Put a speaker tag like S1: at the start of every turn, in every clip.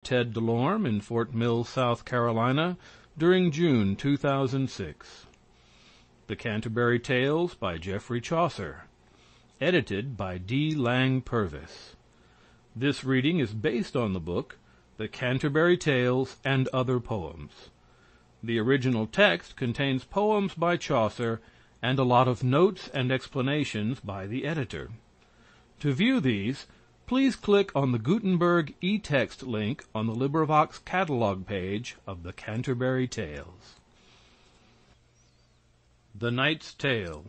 S1: Ted DeLorme in Fort Mill, South Carolina, during June 2006. The Canterbury Tales by Geoffrey Chaucer. Edited by D. Lang Purvis. This reading is based on the book The Canterbury Tales and Other Poems. The original text contains poems by Chaucer and a lot of notes and explanations by the editor. To view these, please click on the Gutenberg e-text link on the LibriVox catalog page of the Canterbury Tales. The Knight's Tale.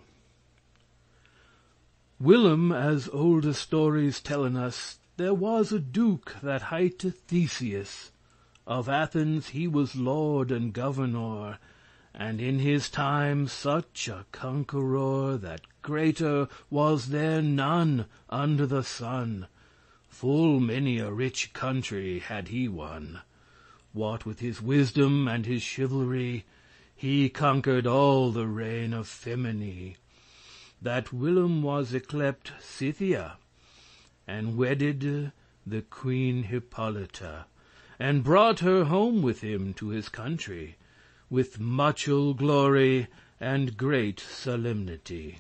S1: Willem, as olde stories tellen us, there was a duke that highte Theseus. Of Athens he was lord and governor, and in his time such a conqueror that greater was there none under the sun. Full many a rich country had he won. What with his wisdom and his chivalry, he conquered all the reign of Feminy. That Willem was yclept Scythia, and wedded the Queen Hippolyta, and brought her home with him to his country, with muchel glory and great solemnity,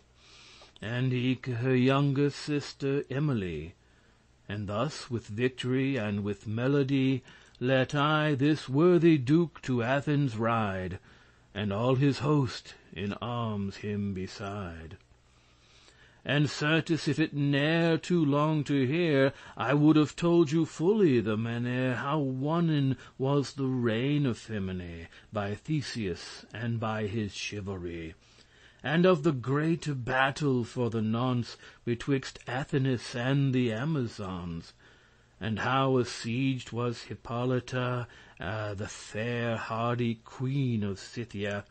S1: and eke her younger sister Emily. And thus with victory and with melody let I this worthy duke to Athens ride, and all his host in arms him beside. And certes, if it ne'er too long to hear, I would have told you fully the manner how wonnen was the reign of Feminy by Theseus and by his chivalry, and of the great battle for the nonce betwixt Athenis and the Amazons, and how assieged was Hippolyta, the fair hardy queen of Scythia,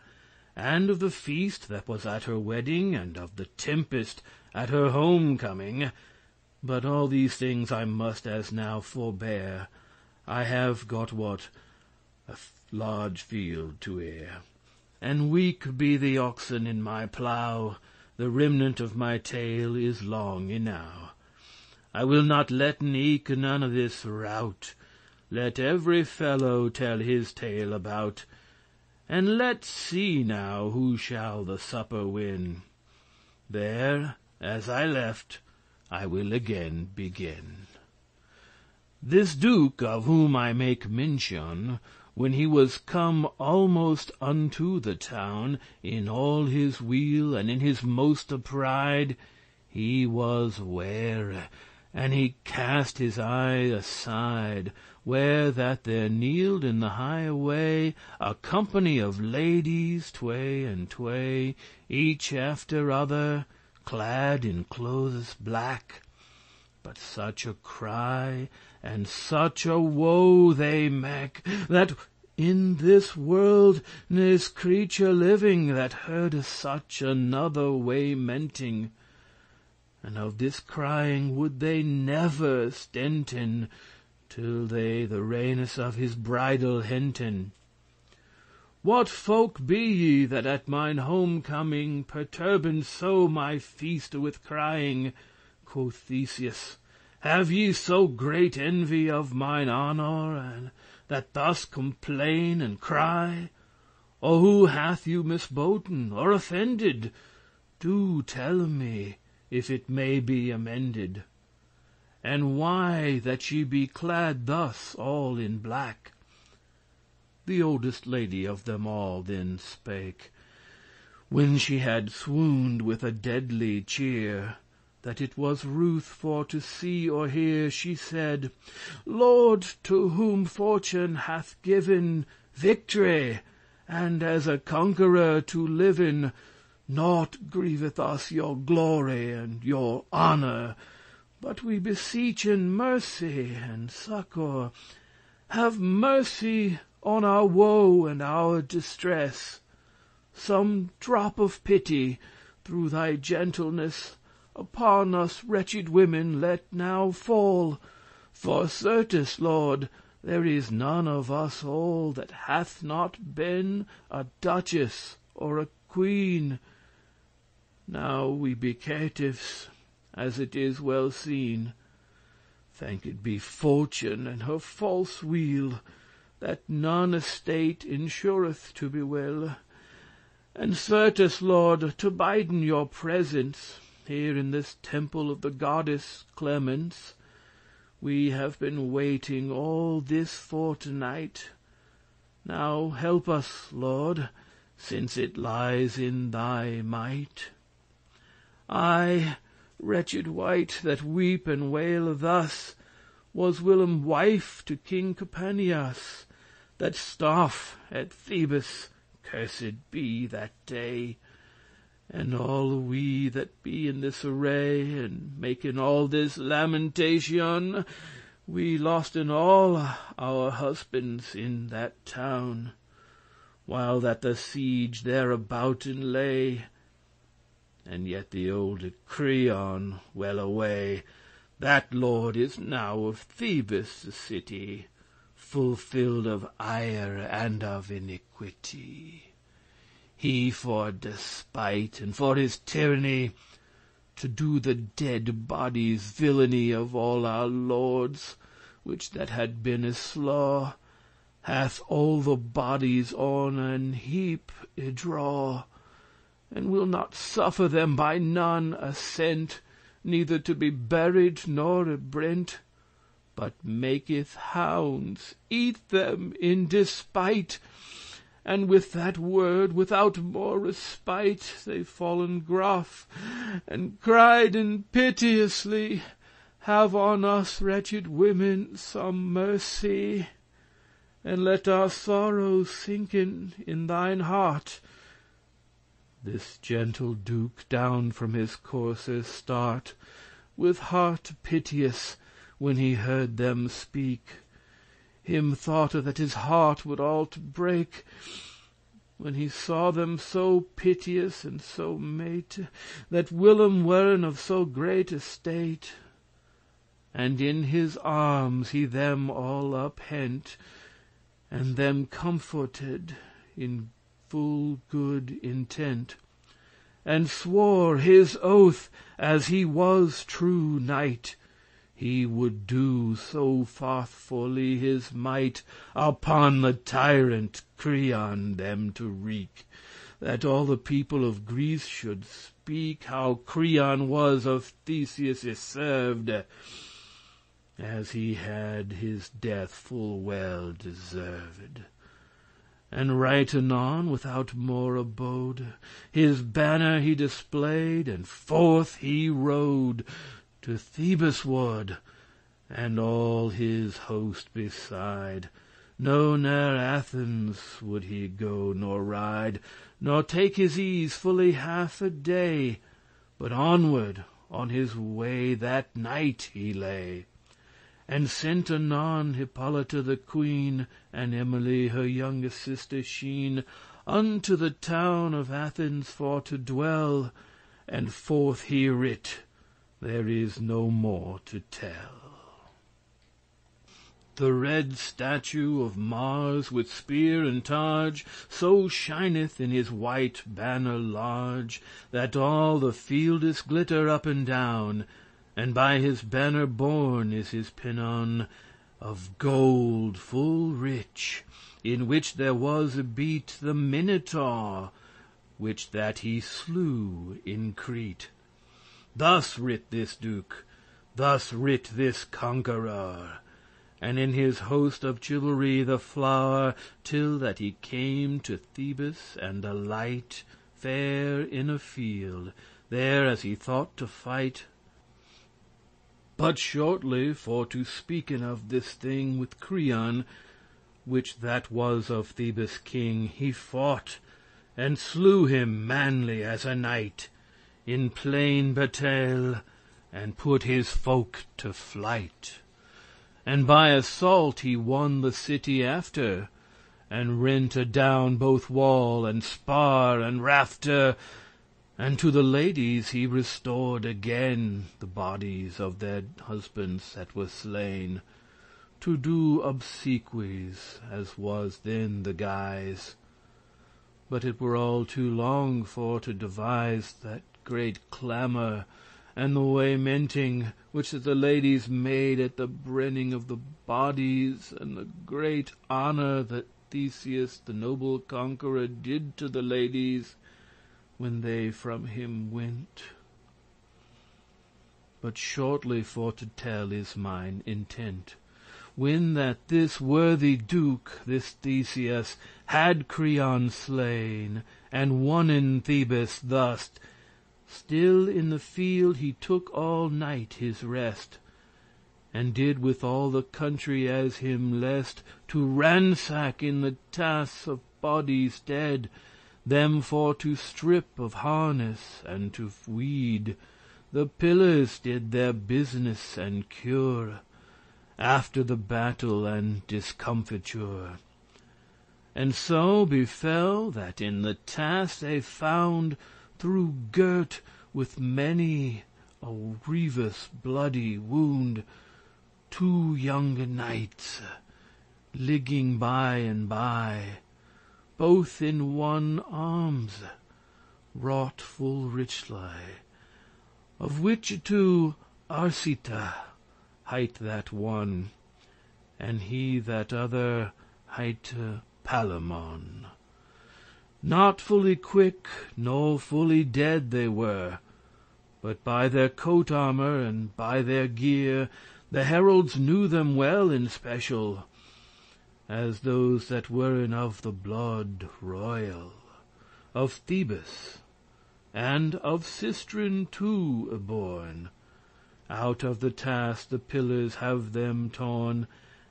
S1: and of the feast that was at her wedding, and of the tempest at her homecoming. But all these things I must as now forbear. I have got what a large field to ear, and weak be the oxen in my plough. The remnant of my tale is long enow. I will not letten eke none of this rout. Let every fellow tell his tale about, and let's see now who shall the supper win. There, as I left, I will again begin. This duke, of whom I make mention, when he was come almost unto the town, in all his weal and in his moste pride, he was ware, and he cast his eye aside, where that there kneeled in the highe way a company of ladies tway and tway, each after other, clad in clothes black. But such a cry and such a woe they make, that in this world n'is creature living that hearde such another waymenting. And of this crying would they never stenten, till they the reiness of his bridal henten. What folk be ye that at mine homecoming perturben so my feast with crying? Quoth Theseus, have ye so great envy of mine honor, and that thus complain and cry? Or who hath you misboten or offended? Do tell me, if it may be amended. And why that ye be clad thus all in black? The oldest lady of them all then spake, when she had swooned with a deadly cheer, that it was ruth for to see or hear. She said, Lord, to whom fortune hath given victory, and as a conqueror to liven, naught grieveth us your glory and your honor, but we beseechen mercy and succor. Have mercy on our woe and our distress. Some drop of pity, through thy gentleness, upon us wretched women let now fall. For certes, Lord, there is none of us all that hath not been a duchess or a queen. Now we be caitiffs, as it is well seen. Thanked be fortune and her false wheel, that none estate insureth to be well. And certes, Lord, to biden your presence here in this temple of the goddess Clemence, we have been waiting all this fortnight. Now help us, Lord, since it lies in thy might. I, wretched wight, that weep and wail thus, was whilom wife to King Capaneus, that staff at Thebes, cursed be that day. And all we that be in this array, and making all this lamentation, we losten all our husbands in that town, while that the siege thereabouten lay. And yet the old Creon well away, that lord is now of Thebes the city, fulfilled of ire and of iniquity. He for despite and for his tyranny, to do the dead bodies villainy of all our lords, which that had been a slaw, hath all the bodies on an heap y-draw, and will not suffer them by none assent, neither to be buried nor brent, but maketh hounds eat them in despite. And with that word, without more respite, they fallen gruff, and cried in piteously, Have on us, wretched women, some mercy, and let our sorrow sinken in thine heart. This gentle Duke down from his courser start, with heart piteous, when he heard them speak. Him thought that his heart would all to break, when he saw them so piteous and so mate, that whilom weren of so great estate. And in his arms he them all uphent, and them comforted in full good intent, and swore his oath, as he was true knight, he would do so faithfully his might upon the tyrant Creon them to wreak, that all the people of Greece should speak how Creon was of Theseus served, as he had his death full well deserved. And right anon, without more abode, his banner he displayed, and forth he rode to Thebes ward, and all his host beside. No, ne'er Athens would he go nor ride, nor take his ease fully half a day, but onward on his way that night he lay, and sent anon Hippolyta the queen, and Emily her youngest sister sheen, unto the town of Athens for to dwell, and forth he writ, there is no more to tell. The red statue of Mars with spear and targe so shineth in his white banner large, that all the fieldes glitter up and down, and by his banner borne is his pennon of gold full rich, in which there was beat the Minotaur, which that he slew in Crete. Thus writ this Duke, thus writ this conqueror, and in his host of chivalry the flower, till that he came to Thebes, and alight fair in a field, there as he thought to fight. But shortly for to speaken of this thing with Creon, which that was of Thebes king, he fought, and slew him manly as a knight, in plain bataille, and put his folk to flight. And by assault he won the city after, and rent adown both wall and spar and rafter, and to the ladies he restored again the bodies of their husbands that were slain, to do obsequies, as was then the guise. But it were all too long for to devise that great clamour and the lamenting which the ladies made at the brenning of the bodies, and the great honor that Theseus, the noble conqueror, did to the ladies when they from him went. But shortly for to tell is mine intent. When that this worthy Duke, this Theseus, had Creon slain, and won in Thebes thus, still in the field he took all night his rest, and did with all the country as him lest to ransack in the tasks of bodies dead, them for to strip of harness and to weed. The pillars did their business and cure after the battle and discomfiture. And so befell that in the task they found, through girt with many a grievous bloody wound, 2 young knights ligging by and by, both in one arms, wrought full richly, of which 2 Arcita hight that one, and he that other hight Palamon. Not fully quick, nor fully dead they were, but by their coat armor and by their gear the heralds knew them well in special, as those that weren of the blood royal, of Thebes, and of Sistren too y-born. Out of the task the pillars have them torn,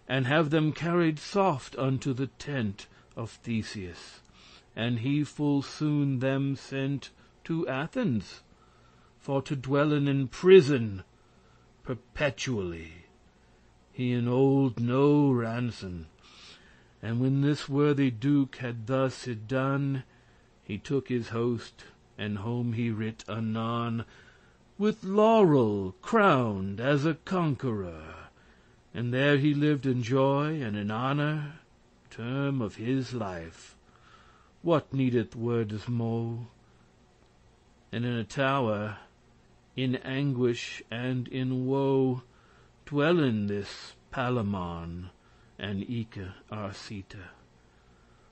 S1: and have them carried soft unto the tent of Theseus, and he full soon them sent to Athens, for to dwellen in prison perpetually, he in old no ransom. And when this worthy Duke had thus it done, he took his host, and home he writ anon, with laurel crowned as a conqueror, and there he lived in joy and in honor term of his life. What needeth wordes mo'? And in a tower, in anguish and in woe, dwellen this Palamon and eke Arcita.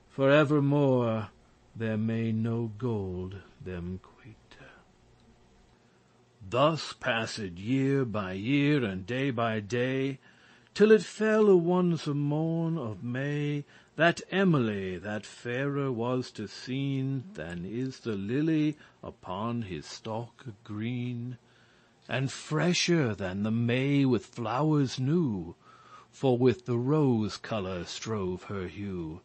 S1: For evermore there may no gold them quite. Thus passed year by year and day by day, till it fell a once a morn of May, that Emily, that fairer was to seen than is the lily upon his stalk green, and fresher than the May with flowers new, for with the rose colour strove her hue.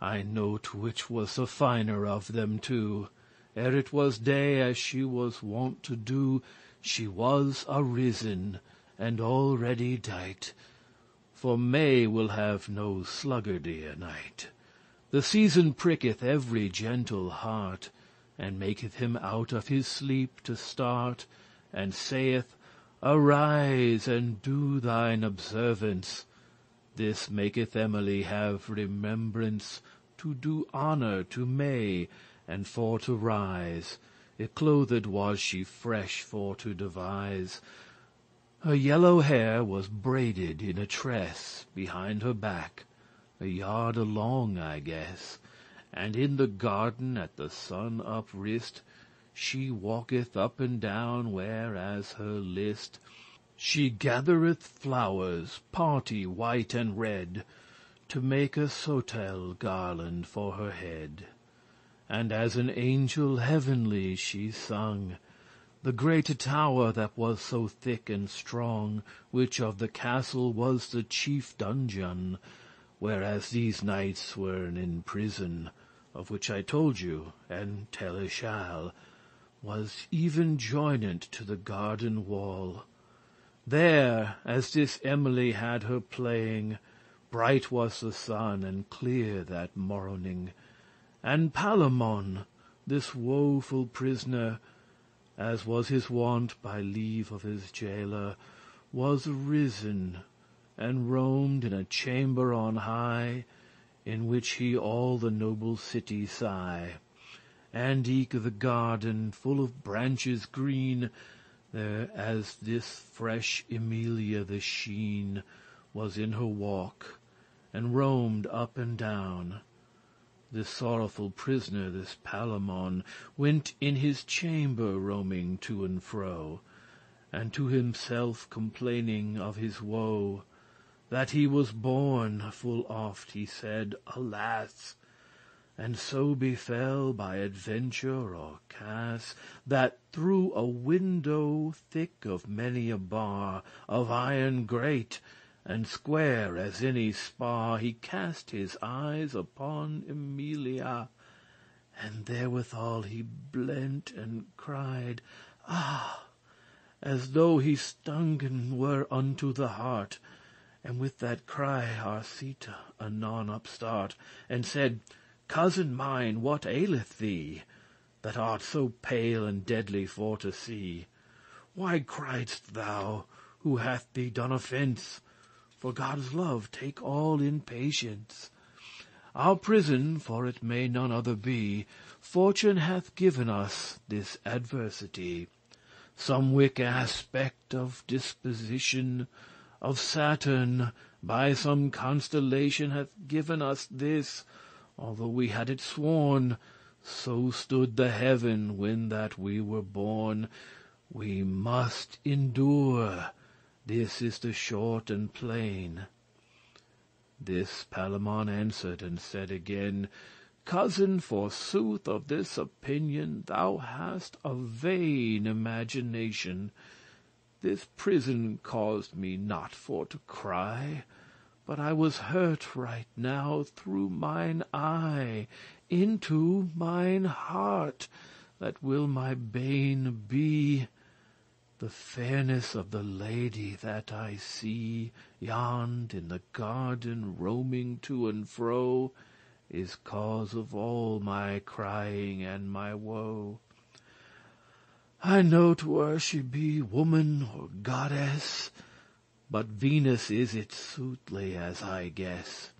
S1: I note which was the finer of them two. Ere it was day, as she was wont to do, she was arisen, and already dight. For May will have no sluggardy a night. The season pricketh every gentle heart, and maketh him out of his sleep to start, and saith, Arise, and do thine observance. This maketh Emily have remembrance to do honor to May, and for to rise. Y-clothed was she fresh for to devise. Her yellow hair was braided in a tress behind her back, a yard along, I guess, and in the garden at the sun uprist she walketh up and down where as her list. She gathereth flowers, party white and red, to make a sotel garland for her head. And as an angel heavenly she sung, the greate tower that was so thick and strong, which of the castle was the chief dungeon, whereas these knights weren in prison, of which I told you, and telle shall, was even joinant to the garden wall. There, as this Emily had her playing, bright was the sun and clear that morning, and Palamon, this woeful prisoner, as was his wont by leave of his jailer, was risen, and roamed in a chamber on high, in which he all the noble city sigh, and eke the garden full of branches green, There, as this fresh Emilia the sheen was in her walk, and roamed up and down, this sorrowful prisoner, this Palamon, went in his chamber roaming to and fro, and to himself complaining of his woe, that he was born, full oft he said, alas! And so befell by adventure or cas, that through a window thick of many a bar, of iron great, and square as any spar, he cast his eyes upon Emilia, and therewithal he blent and cried, ah! as though he stungen were unto the heart. And with that cry Arcita anon upstart, and said, Cousin mine, what aileth thee, that art so pale and deadly for to see? Why criedst thou? Who hath thee done offence? For God's love take all in patience. Our prison, for it may none other be, Fortune hath given us this adversity. Some wick aspect of disposition of Saturn by some constellation hath given us this, although we had it sworn. So stood the heaven when that we were born. We must endure. This is the short and plain. This Palamon answered and said again, Cousin, forsooth of this opinion thou hast a vain imagination. This prison caused me not for to cry, but I was hurt right now through mine eye into mine heart, that will my bane be. The fairness of the lady that I see yond in the garden roaming to and fro is cause of all my crying and my woe. I know 'twere she be woman or goddess, but Venus is it soothly as I guess.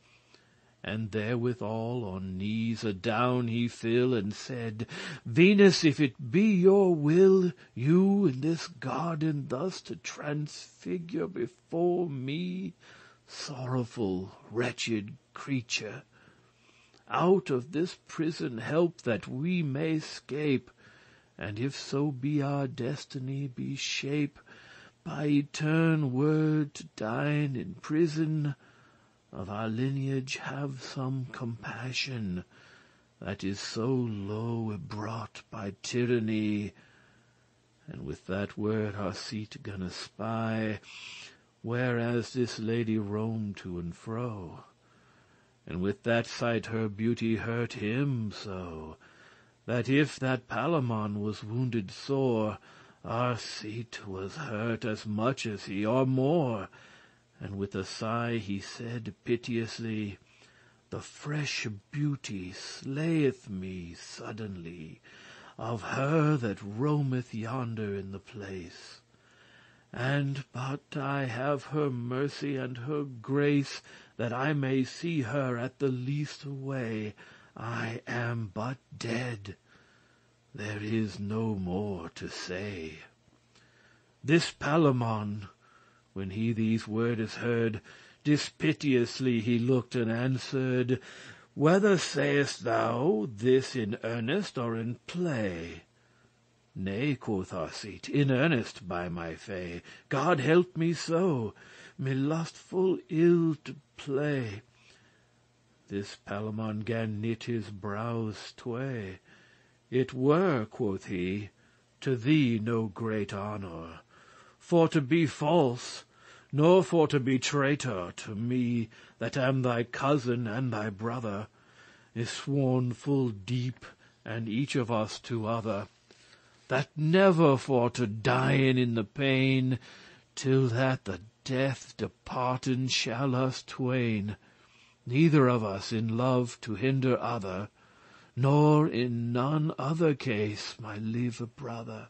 S1: And therewithal on knees adown he fell, and said, Venus, if it be your will, you in this garden thus to transfigure before me, sorrowful, wretched creature, out of this prison help that we may scape, and if so be our destiny be shape, by etern word to dine in prison, of our lineage have some compassion, that is so low brought by tyranny. And with that word our seat gonna spy, whereas this lady roamed to and fro. And with that sight her beauty hurt him so, that if that Palamon was wounded sore, our seat was hurt as much as he, or more. And with a sigh he said piteously, The fresh beauty slayeth me suddenly, of her that roameth yonder in the place. And but I have her mercy and her grace, that I may see her at the least away, I am but dead. There is no more to say. This Palamon, when he these wordes heard, dispiteously he looked and answered, Whether sayest thou this in earnest or in play? Nay, quoth Arcite, in earnest, by my fay. God help me so, me lustful ill to play. This Palamon gan knit his brows tway. It were, quoth he, to thee no great honor, for to be false, nor for to be traitor to me, that am thy cousin and thy brother, is sworn full deep, and each of us to other, that never for to dien in the pain, till that the death departen shall us twain, neither of us in love to hinder other, nor in none other case, my lieve brother,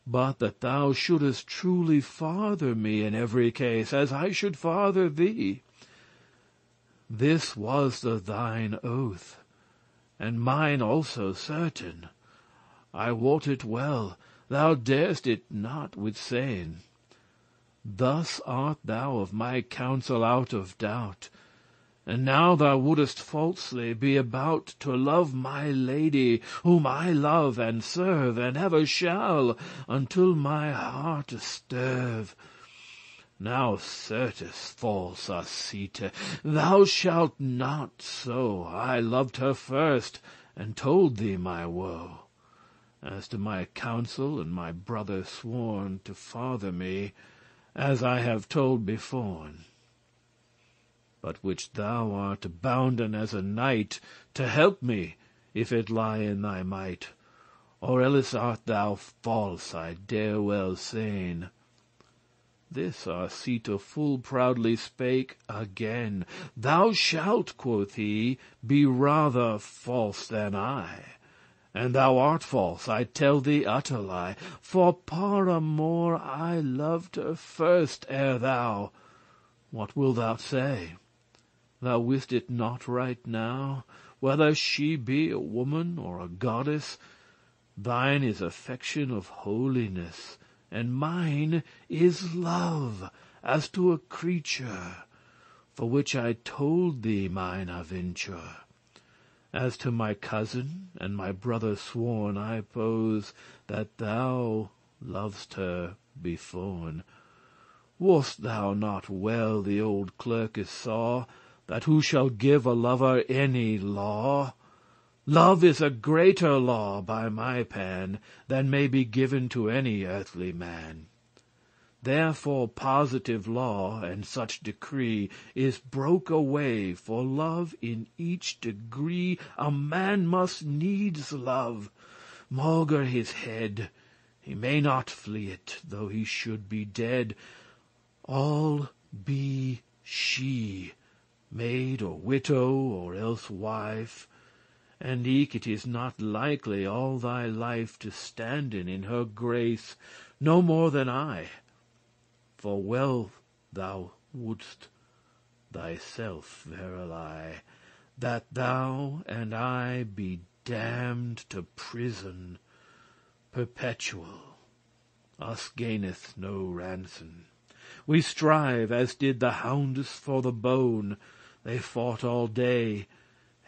S1: but that thou shouldest truly father me in every case, as I should father thee. This was the thine oath, and mine also certain. I wot it well, thou darest it not withsayn. Thus art thou of my counsel out of doubt, and now thou wouldest falsely be about to love my lady, whom I love and serve, and ever shall, until my hearte sterve. Now certes, false Arcite, thou shalt not so. I loved her first, and told thee my woe. As to my counsel and my brother sworn to father me, as I have told beforn, but which thou art bounden as a knight to help me, if it lie in thy might, or else art thou false, I dare well sayn. This Arcita full proudly spake again. Thou shalt, quoth he, be rather false than I. And thou art false, I tell thee utterly, for paramour I loved her first ere thou. What wilt thou say? Thou wist it not right now, whether she be a woman or a goddess. Thine is affection of holiness, and mine is love, as to a creature, for which I told thee mine aventure. As to my cousin and my brother sworn, I pose that thou lov'st her beforn. Wist thou not well the old clerkes saw, that who shall give a lover any law? Love is a greater law, by my pan, than may be given to any earthly man. Therefore positive law and such decree is broke away, for love in each degree a man must needs love, maugre his head. He may not flee it, though he should be dead. All be she, maid or widow, or else wife, and eke it is not likely all thy life to standen in her grace, no more than I. For well thou wouldst thyself verily, that thou and I be damned to prison perpetual. Us gaineth no ransom. We strive as did the houndes for the bone. They fought all day,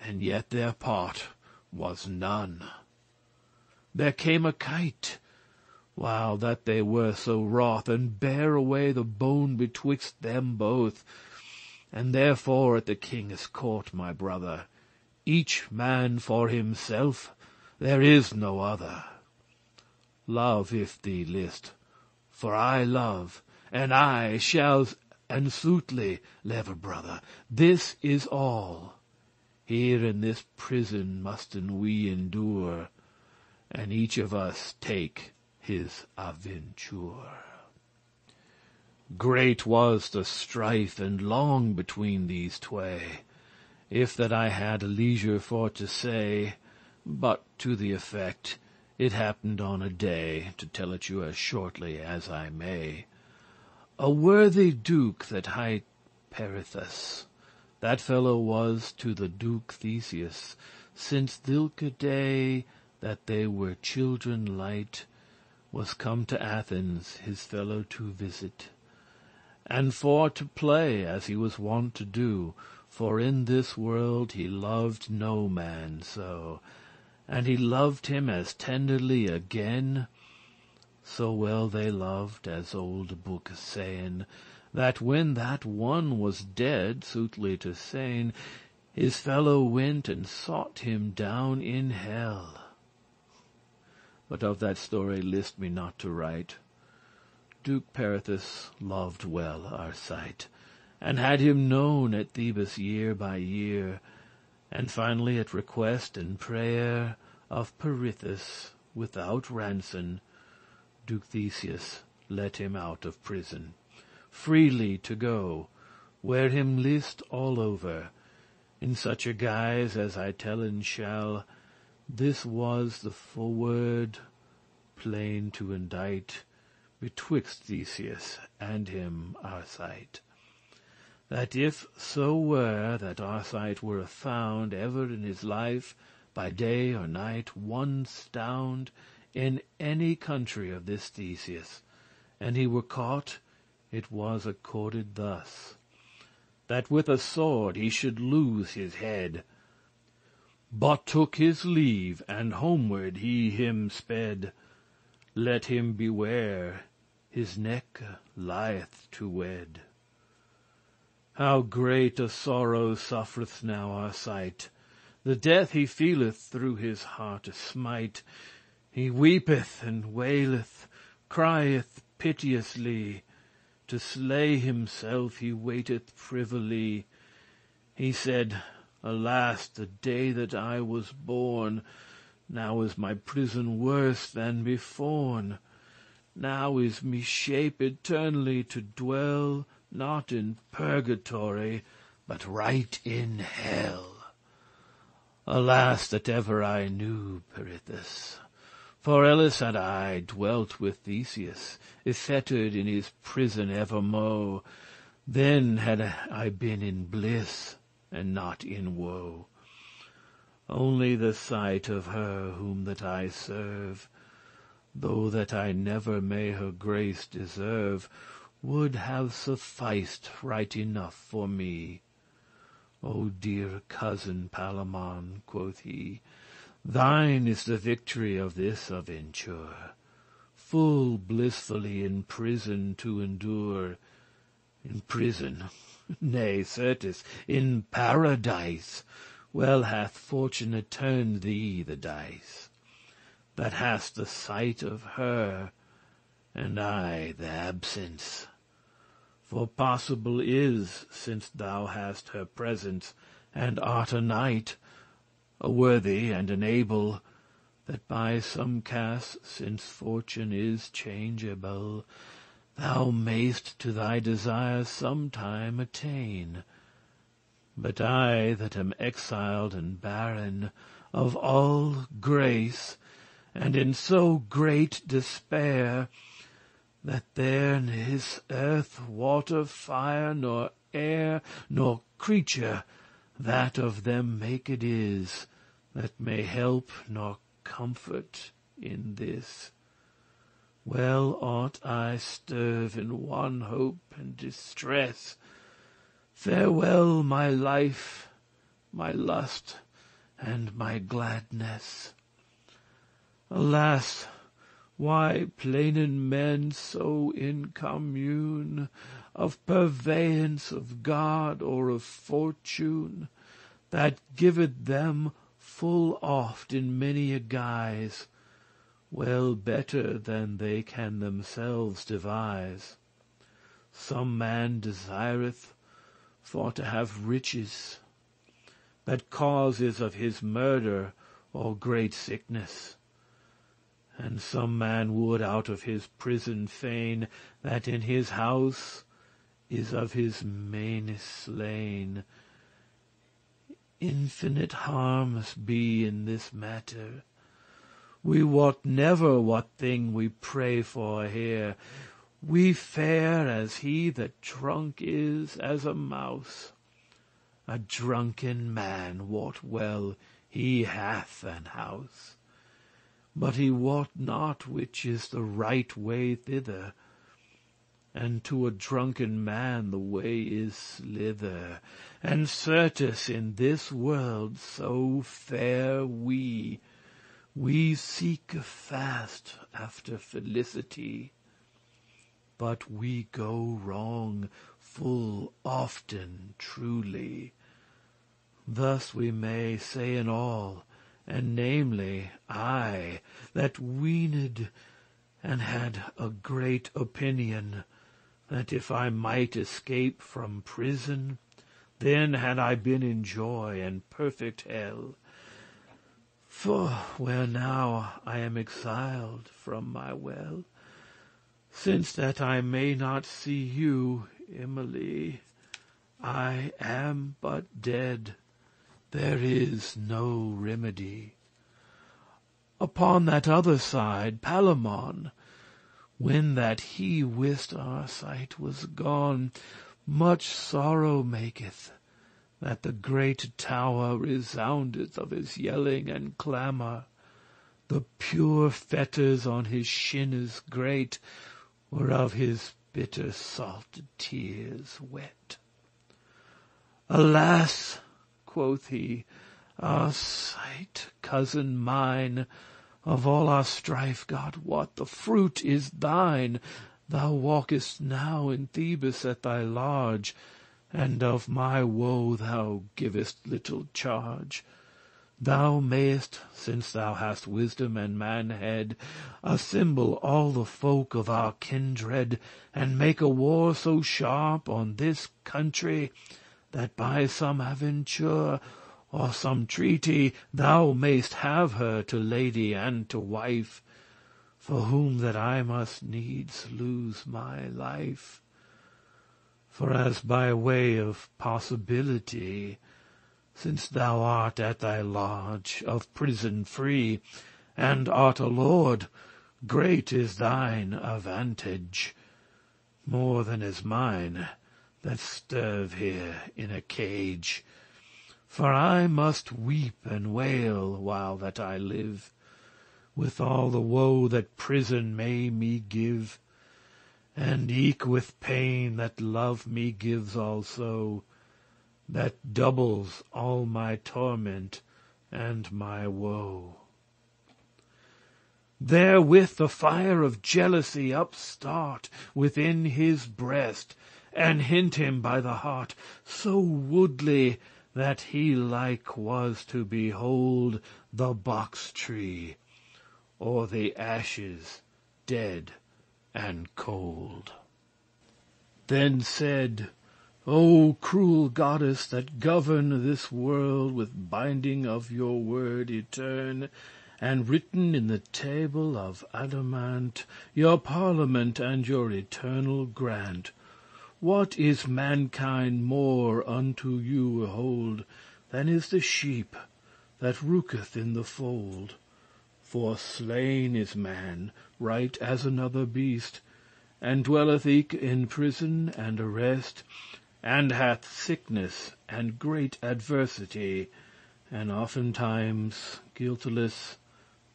S1: and yet their part was none. There came a kite, while that they were so wroth, and bare away the bone betwixt them both. And therefore at the kinge's court, my brother, each man for himself, there is no other. Love if thee list, for I love, and I shall and soothly leve, brother. This is all. Here in this prison musten we endure, and each of us take his aventure. Great was the strife and long between these tway, if that I had leisure for to say, but to the effect it happened on a day, to tell it you as shortly as I may. A worthy duke that hight Perithous, that fellow was to the Duke Theseus, since thilke day that they were children light, was come to Athens his fellow to visit, and for to play as he was wont to do, for in this world he loved no man so, and he loved him as tenderly again. So well they loved, as Audiobook sayn, that when that one was dead, soothly to sayn, his fellow went and sought him down in hell. But of that story list me not to write. Duke Perithous loved well Arcite, and had him known at Thebes year by year, and finally at request and prayer of Perithous, without ransom, Duke Theseus let him out of prison, freely to go where him list all over, in such a guise as I tellen shall. This was the forward plain to indite betwixt Theseus and him Arcite, that if so were that Arcite were found ever in his life, by day or night, one stound in any country of this Theseus, and he were caught, it was accorded thus, that with a sword he should lose his head, but took his leave, and homeward he him sped. Let him beware, his neck lieth to wed. How great a sorrow suffereth now our sight! The death he feeleth through his hearte smite. He weepeth and waileth, crieth piteously. To slay himself he waiteth privily. He said, Alas, the day that I was born! Now is my prison worse than beforn. Now is me shape eternally to dwell, not in purgatory, but right in hell. Alas, that ever I knew Pirithous! For elles had I dwelt with Theseus, y-fettered in his prison evermo', then had I been in bliss, and not in woe. Only the sight of her whom that I serve, though that I never may her grace deserve, would have sufficed right enough for me. O dear cousin Palamon, quoth he, thine is the victory of this aventure, full blissfully in prison to endure. In prison, nay, certes, in paradise, well hath fortune turned thee the dice, that hast the sight of her, and I the absence. For possible is, since thou hast her presence, and art a knight, a worthy and an able, that by some cast, since fortune is changeable, thou mayst to thy desire sometime attain. But I that am exiled and barren of all grace, and in so great despair, that there is earth, water, fire, nor air, nor creature that of them maked is, that may help nor comfort in this. Well ought I sterve in one hope and distress. Farewell my life, my lust, and my gladness. Alas, why plainen men so in commune of purveyance of God or of fortune, that giveth them full oft in many a guise, well better than they can themselves devise. Some man desireth for to have riches, that cause is of his murder or great sickness. And some man would out of his prison fain, that in his house is of his manes slain. Infinite harms be in this matter. We wot never what thing we pray for here. We fare as he that drunk is as a mouse. A drunken man wot well he hath an house, but he wot not which is the right way thither. And to a drunken man the way is slither. And certes in this world so fare we seek fast after felicity, but we go wrong full often truly. Thus we may say in all, and namely I, that weened and had a great opinion, that if I might escape from prison, then had I been in joy and perfect hell. For where now I am exiled from my well, since that I may not see you, Emily, I am but dead. There is no remedy. Upon that other side, Palamon, when that he wist our sight was gone, much sorrow maketh, that the great tower resoundeth of his yelling and clamour. The pure fetters on his shinnes great were of his bitter salted tears wet. Alas, quoth he, our sight, cousin mine, of all our strife, God wot, the fruit is thine. Thou walkest now in Thebes at thy large, and of my woe thou givest little charge. Thou mayest, since thou hast wisdom and manhead, assemble all the folk of our kindred, and make a war so sharp on this country, that by some aventure or some treaty thou mayst have her to lady and to wife, for whom that I must needs lose my life. For as by way of possibility, since thou art at thy lodge of prison free, and art a lord, great is thine avantage, more than is mine, that sterve here in a cage. For I must weep and wail while that I live, with all the woe that prison may me give, and eke with pain that love me gives also, that doubles all my torment and my woe. Therewith the fire of jealousy upstart within his breast, and hint him by the heart so woodly, that he like was to behold the box-tree, or the ashes dead and cold. Then said, O cruel goddess, that govern this world with binding of your word etern, and written in the table of adamant your parliament and your eternal grant, what is mankind more unto you hold than is the sheep that rooketh in the fold? For slain is man, right as another beast, and dwelleth eke in prison and arrest, and hath sickness and great adversity, and oftentimes guiltless.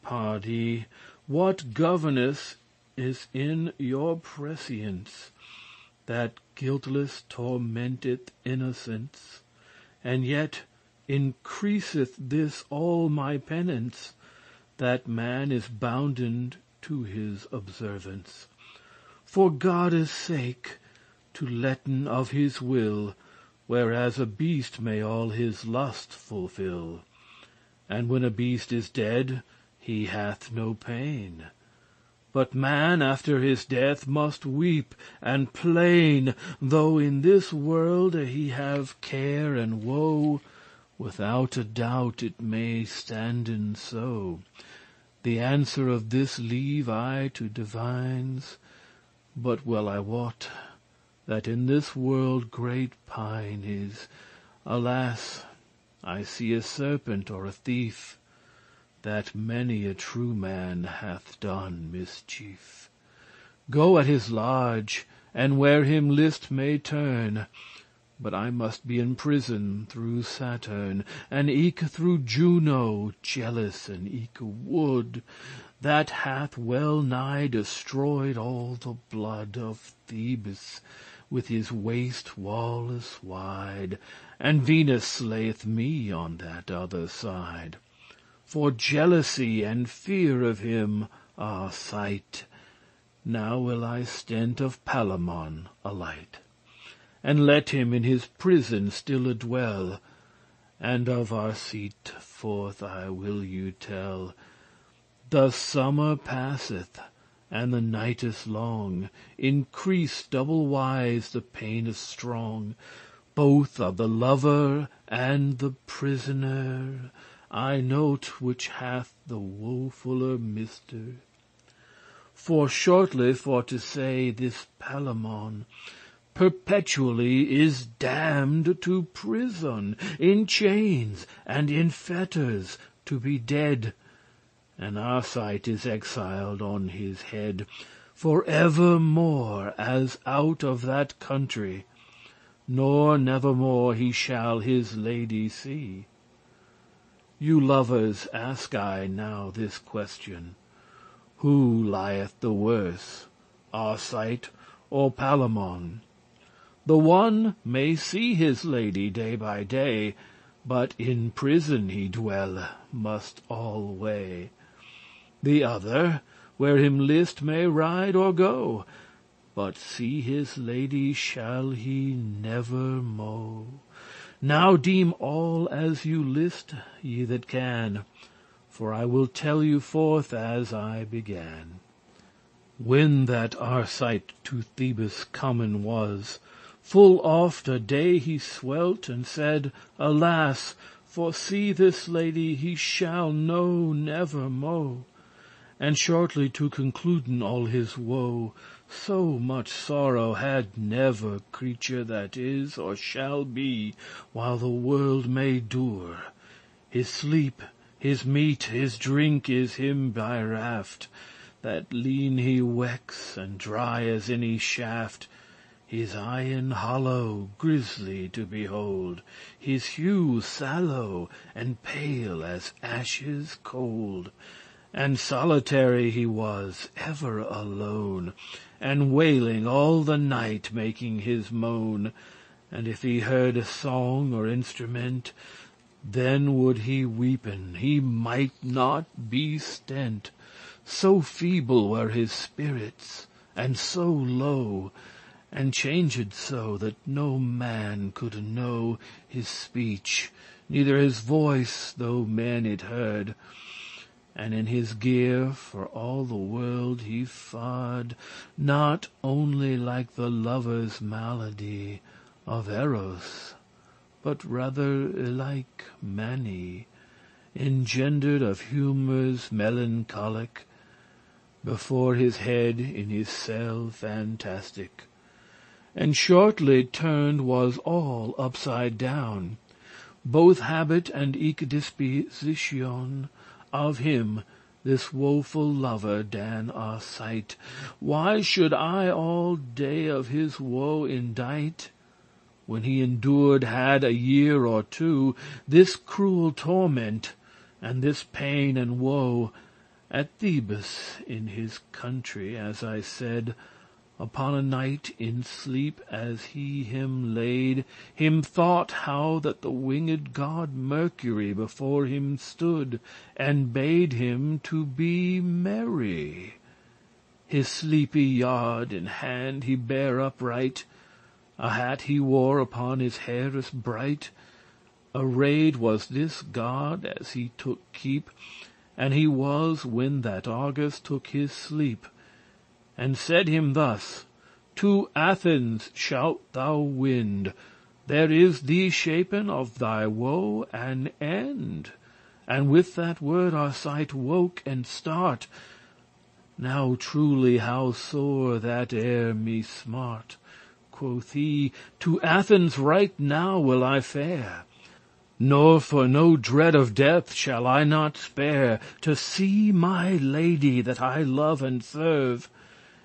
S1: Pardie, what governess is in your prescience, that guiltless tormenteth innocence, and yet increaseth this all my penance, that man is bounden to his observance, for Godde's sake, to letten of his will, whereas a beast may all his lust fulfill. And when a beast is dead, he hath no pain. But man after his death must weep and plain, though in this world he have care and woe. Without a doubt it may standen so. The answer of this leave I to divines, but well I wot that in this world great pine is. Alas, I see a serpent or a thief, that many a true man hath done mischief. Go at his large, and where him list may turn, but I must be in prison through Saturn, and eke through Juno, jealous, and eke wood, that hath well nigh destroyed all the blood of Thebes with his waste walls wide, and Venus slayeth me on that other side. For jealousy and fear of him are sight. Now will I stent of Palamon alight, and let him in his prison stille dwell. And of our seat forth I will you tell. The summer passeth, and the night is long. Increase double wise the pain is strong, both of the lover and the prisoner. I note which hath the wofuller mister. For shortly for to say, this Palamon perpetually is damned to prison, in chains and in fetters to be dead, and Arcite is exiled on his head for evermore as out of that country, nor nevermore he shall his lady see. You lovers, ask I now this question: Who lieth the worse, Arcite or Palamon? The one may see his lady day by day, but in prison he dwelle must alway. The other, where him list, may ride or go, but see his lady shall he never mo'. Now deem all as you list, ye that can, for I will tell you forth as I began. When that Arcite to Thebes comen was, full oft a day he swelt and said, Alas, for see this lady he shall know never mo'. And shortly to concluden all his woe, so much sorrow had never creature that is or shall be while the world may dure. His sleep, his meat, his drink is him by raft, that lean he wecks and dry as any shaft. His eyen hollow, grisly to behold, his hue sallow and pale as ashes cold. And solitary he was, ever alone, and wailing all the night, making his moan. And if he heard a song or instrument, then would he weepen, he might not be stent. So feeble were his spirits, and so low, and changed so, that no man could know his speech, neither his voice, though men it heard. And in his gear, for all the world he fared, not only like the lover's malady of Eros, but rather like many, engendered of humours melancholic, before his head in his cell fantastic. And shortly turned was all upside down, both habit and eke disposition of him, this woeful lover Dan Arcite. Why should I all day of his woe indite, when he endured had a year or two this cruel torment and this pain and woe at Thebes in his country, as I said, upon a night in sleep as he him laid, him thought how that the winged god Mercury before him stood, and bade him to be merry. His sleepy yard in hand he bare upright, a hat he wore upon his hairs bright. Arrayed was this god as he took keep, and he was when that Argus took his sleep, and said him thus: To Athens shalt thou wend, there is thee shapen of thy woe an end. And with that word Arcite woke and start. Now truly how sore that ere me smart. Quoth he, to Athens right now will I fare, nor for no dread of death shall I not spare, to see my lady that I love and serve.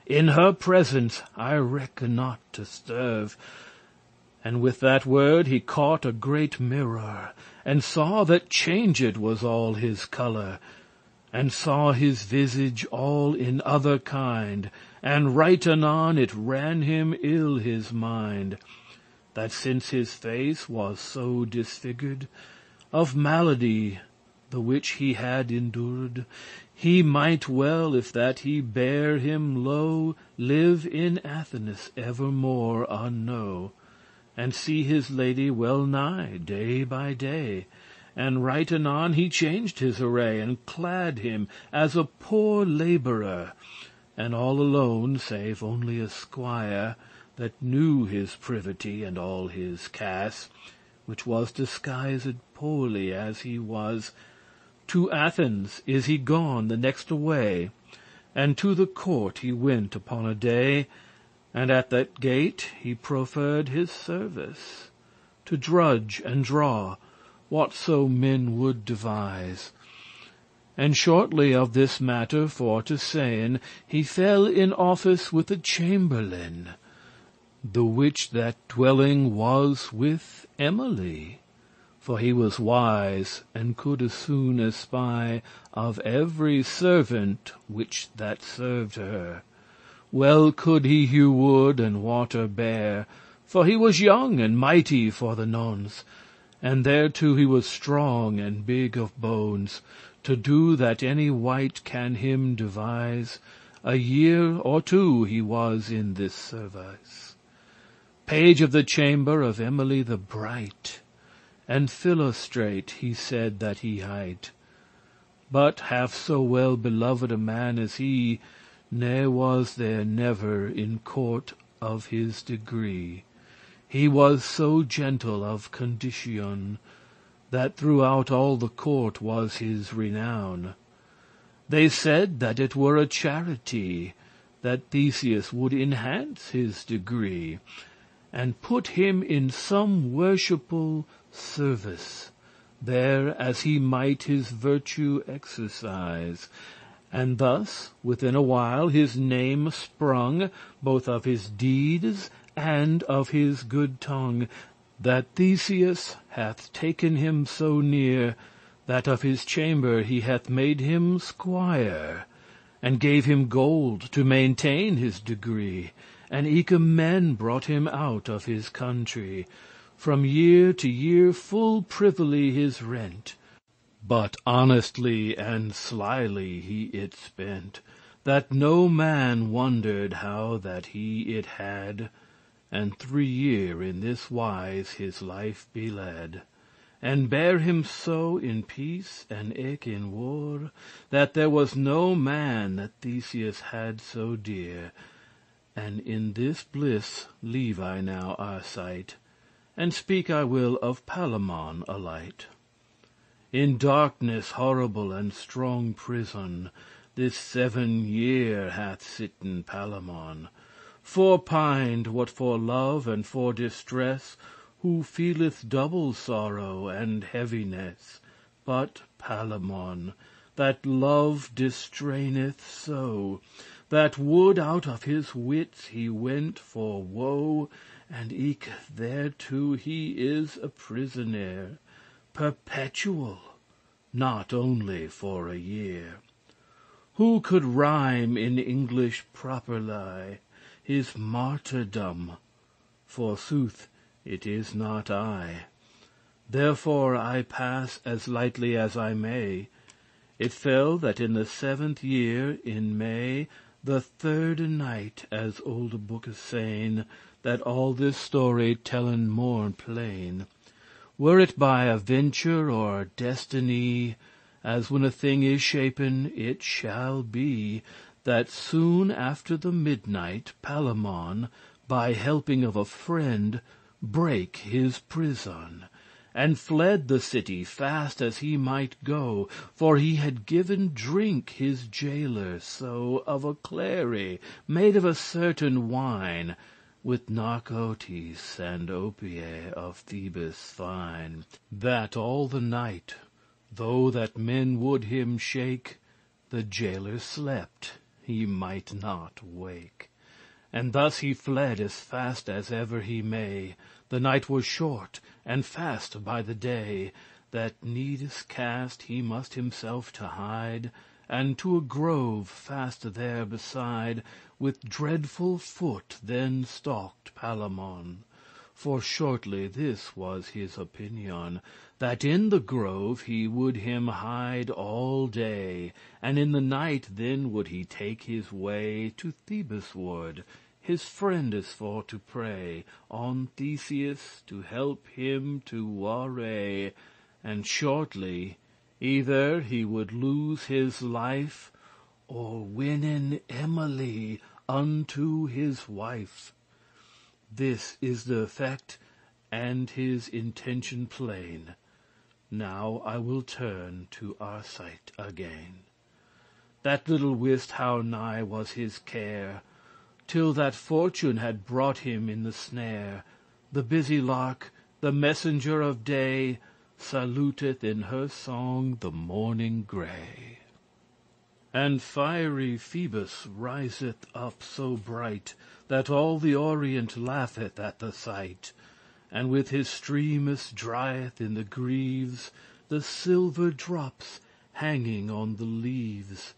S1: In her presence I reck not to stirve. And with that word he caught a great mirror, and saw that changed was all his colour, and saw his visage all in other kind, and right anon it ran him ill his mind, that since his face was so disfigured of malady the which he had endured, he might well, if that he bare him low, live in Athens evermore unknow, and see his lady well nigh day by day. And right anon he changed his array, and clad him as a poor labourer, and all alone, save only a squire that knew his privity and all his cas, which was disguised poorly as he was. To Athens is he gone the next away, and to the court he went upon a day, and at that gate he proffered his service, to drudge and draw whatso men would devise. And shortly of this matter for to sayn, he fell in office with a chamberlain, the which that dwelling was with Emily, For he was wise, and could as soon espy of every servant which that served her. Well could he hew wood and water bear, for he was young and mighty for the nonce, and thereto he was strong and big of bones, to do that any wight can him devise. A year or two he was in this service. Page of the chamber of Emily the Bright, and Philostrate he said that he hight. But half so well beloved a man as he, ne was there never in court of his degree. He was so gentle of condition, that throughout all the court was his renown. They said that it were a charity, that Theseus would enhance his degree, and put him in some worshipful service, there as he might his virtue exercise. And thus within a while his name sprung, both of his deeds and of his good tongue, that Theseus hath taken him so near, that of his chamber he hath made him squire, and gave him gold to maintain his degree, and eke men brought him out of his country, from year to year full privily his rent. But honestly and slyly he it spent, that no man wondered how that he it had. And 3 year in this wise his life beled, and bare him so in peace and eke in war, that there was no man that Theseus had so dear. And in this bliss leave I now our sight, and speak I will of Palamon alight. In darkness horrible and strong prison this 7 year hath sitten Palamon, forpined what for love and for distress, who feeleth double sorrow and heaviness. But Palamon, that love distraineth so, that would out of his wits he went for woe, and eke thereto he is a prisoner, perpetual, not only for a year. Who could rhyme in English properly his martyrdom? Forsooth, it is not I. Therefore I pass as lightly as I may. It fell that in the 7th year in May, the 3rd night, as Audiobook sayn, that all this story tellen more plain. Were it by aventure or destiny, as when a thing is shapen, it shall be, that soon after the midnight Palamon, by helping of a friend, brake his prison, and fled the city fast as he might go, for he had given drink his jailer so of a clary made of a certain wine, with narcotis and opiae of Thebes fine, that all the night, though that men would him shake, the jailer slept, he might not wake. And thus he fled as fast as ever he may. The night was short, and fast by the day, that needes cast he must himself to hide, and to a grove fast there beside, with dreadful foot then stalked Palamon. For shortly this was his opinion, that in the grove he would him hide all day, and in the night then would he take his way to Thebes ward, his friendes for to pray on Theseus to help him to warray, and shortly either he would lose his life, or winnen Emily unto his wife. This is the effect and his intention plain. Now I will turn to Arcite again, that little wist how nigh was his care, till that fortune had brought him in the snare. The busy lark, the messenger of day, saluteth in her song the morning gray. And fiery Phoebus riseth up so bright, that all the Orient laugheth at the sight. and with his streames drieth in the greaves the silver drops hanging on the leaves.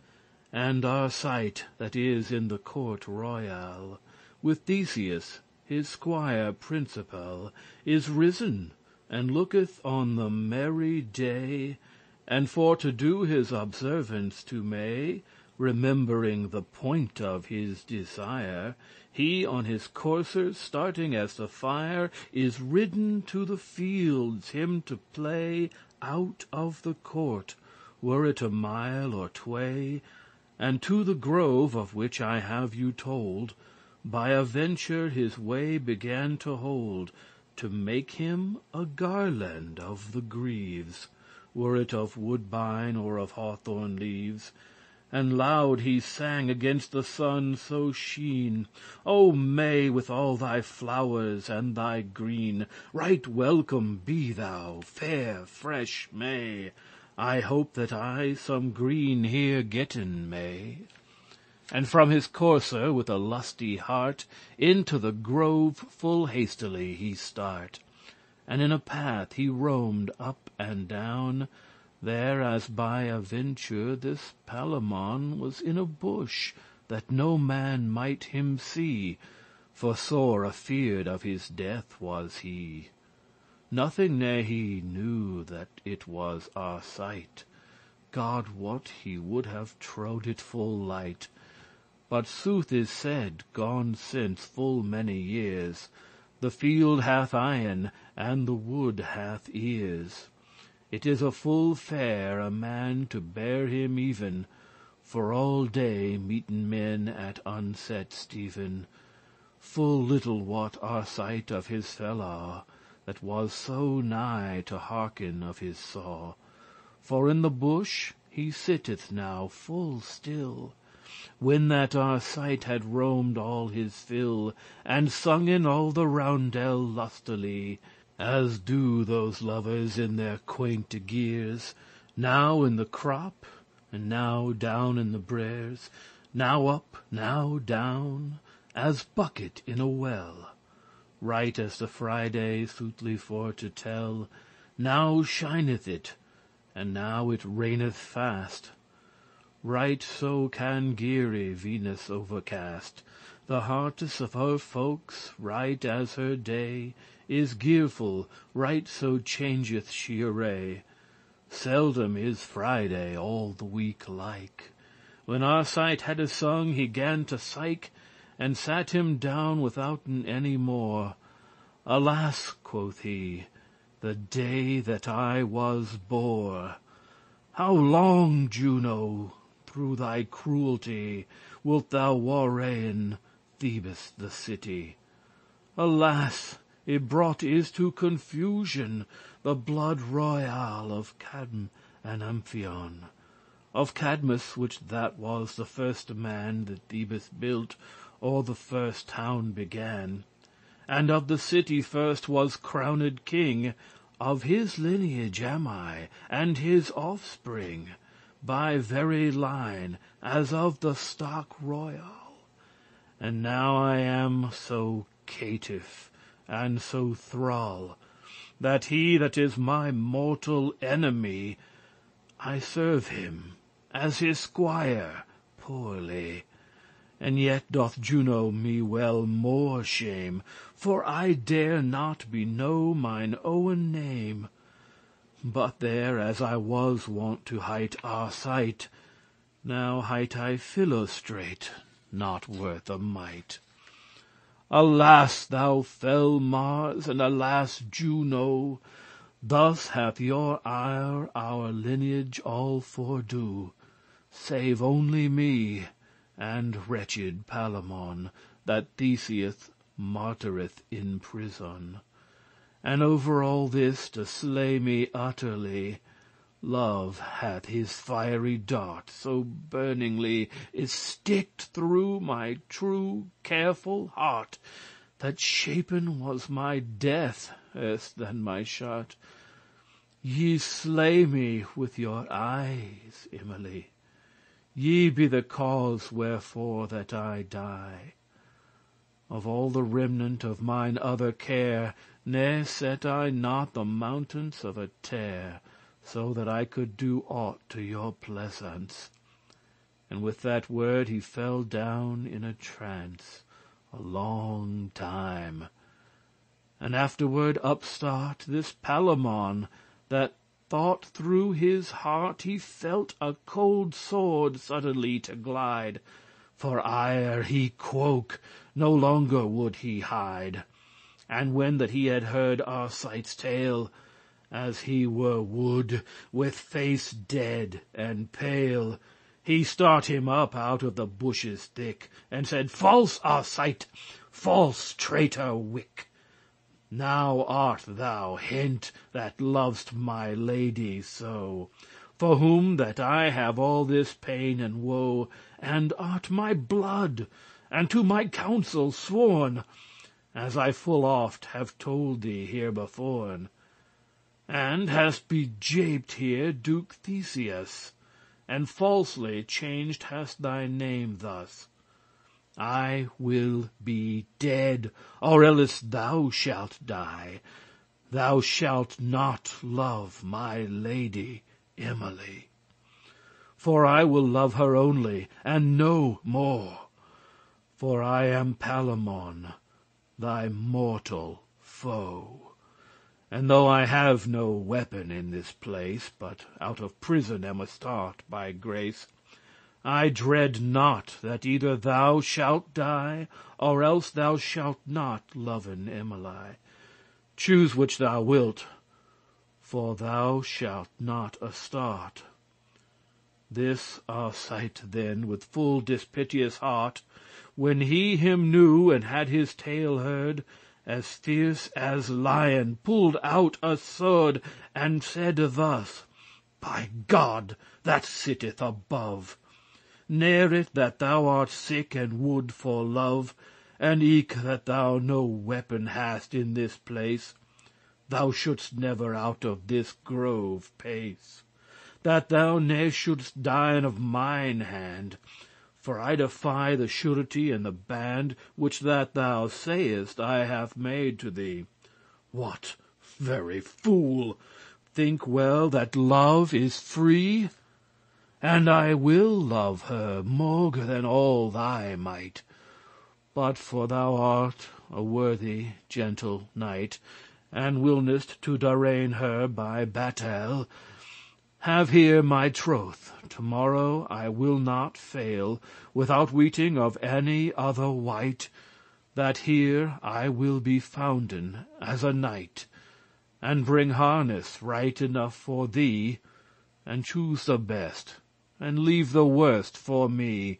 S1: And Arcite, that is in the court royal, with Theseus, his squire principal, is risen, and looketh on the merry day, and for to do his observance to May, remembering the point of his desire, he on his courser, starting as the fire, is ridden to the fields him to play out of the court, were it a mile or tway, and to the grove of which I have you told, by a venture his way began to hold, to make him a garland of the greaves, were it of woodbine or of hawthorn leaves. And loud he sang against the sun so sheen, O May, with all thy flowers and thy green, right welcome be thou, fair fresh May. I hope that I some green here getten may. And from his courser with a lusty heart into the grove full hastily he start, and in a path he roamed up and down. There as by a venture this Palamon was in a bush, that no man might him see, for sore afeard of his death was he. Nothing ne he knew that it was Arcite. God wot he would have trowed it full light. But sooth is said, gone since full many years, the field hath eyen, and the wood hath ears. It is a full fair a man to bear him even, for all day meeten men at unset steven. Full little wot Arcite of his fellaw, that was so nigh to hearken of his saw. For in the bush he sitteth now full still, when that Arcite had roamed all his fill, and sungen all the roundel lustily, as do those lovers in their quainte gears, now in the crop, and now down in the breres, now up, now down, as bucket in a well. Right as the Friday soothly for to tell, now shineth it, and now it raineth fast. Right so can geary Venus overcast the heartes of her folks, right as her day is gearful, right so changeth she array. Seldom is Friday all the week alike. When Arcite had sung, he gan to syke, and sat him down withouten any more. Alas, quoth he, the day that I was bore! How long, Juno, through thy cruelty, wilt thou warrayen Thebes the city? Alas, it brought is to confusion the blood royal of Cadm and Amphion. Of Cadmus, which that was the firste man that Thebes built, or the first town began, and of the city first was crowned king. Of his lineage am I, and his offspring, by very line, as of the stock royal. And now I am so caitiff and so thrall, that he that is my mortal enemy, I serve him as his squire poorly. And yet doth Juno me well more shame, for I dare not beknow mine owen name. But there as I was wont to hight Arcite, now hight I Philostrate, not worth a mite. Alas, thou fell Mars, and alas, Juno, thus hath your ire our lineage all fordo, save only me, and wretched Palamon, that Theseus martyreth in prison. And over all this, to slay me utterly, Love hath his fiery dart so burningly is sticked through my true careful heart, that shapen was my death erst than my shot. Ye slay me with your eyes, Emily. Ye be the cause wherefore that I die. Of all the remnant of mine other care, Ne set I not the mountains of a tear, so that I could do aught to your pleasance. And with that word he fell down in a trance a long time. And afterward upstart this Palamon, that thought through his heart he felt a cold sword suddenly to glide. For ire he quoke, no longer would he hide. And when that he had heard Arcite's tale, as he were wood, with face dead and pale, he start him up out of the bushes thick, and said, "False Arcite, false traitor wick! Now art thou hent that lov'st my lady so, for whom that I have all this pain and woe, and art my blood, and to my counsel sworn, as I full oft have told thee herebeforn, and hast bejaped here Duke Theseus, and falsely changed hast thy name thus. I will be dead, or else thou shalt die. Thou shalt not love my lady Emily. For I will love her only, and no more. For I am Palamon, thy mortal foe. And though I have no weapon in this place, but out of prison am astart by grace, I dread not that either thou shalt die, or else thou shalt not loven Emily. Choose which thou wilt, for thou shalt not astart. This Arcite then, with full dispiteous heart, when he him knew and had his tale heard, as fierce as lion pulled out a sword, and said thus: "By God that sitteth above, ne'er it that thou art sick and wood for love, and eke that thou no weapon hast in this place, thou shouldst never out of this grove pace, that thou ne shouldst dien of mine hand. For I defy the surety and the band which that thou sayest I have made to thee. What, very fool! Think well that love is free, and I will love her more than all thy might. But for thou art a worthy gentle knight, and willnest to darraign her by battle, have here my troth. Tomorrow I will not fail, without weeting of any other wight, that here I will be founden as a knight, and bring harness right enough for thee, and choose the best, and leave the worst for me.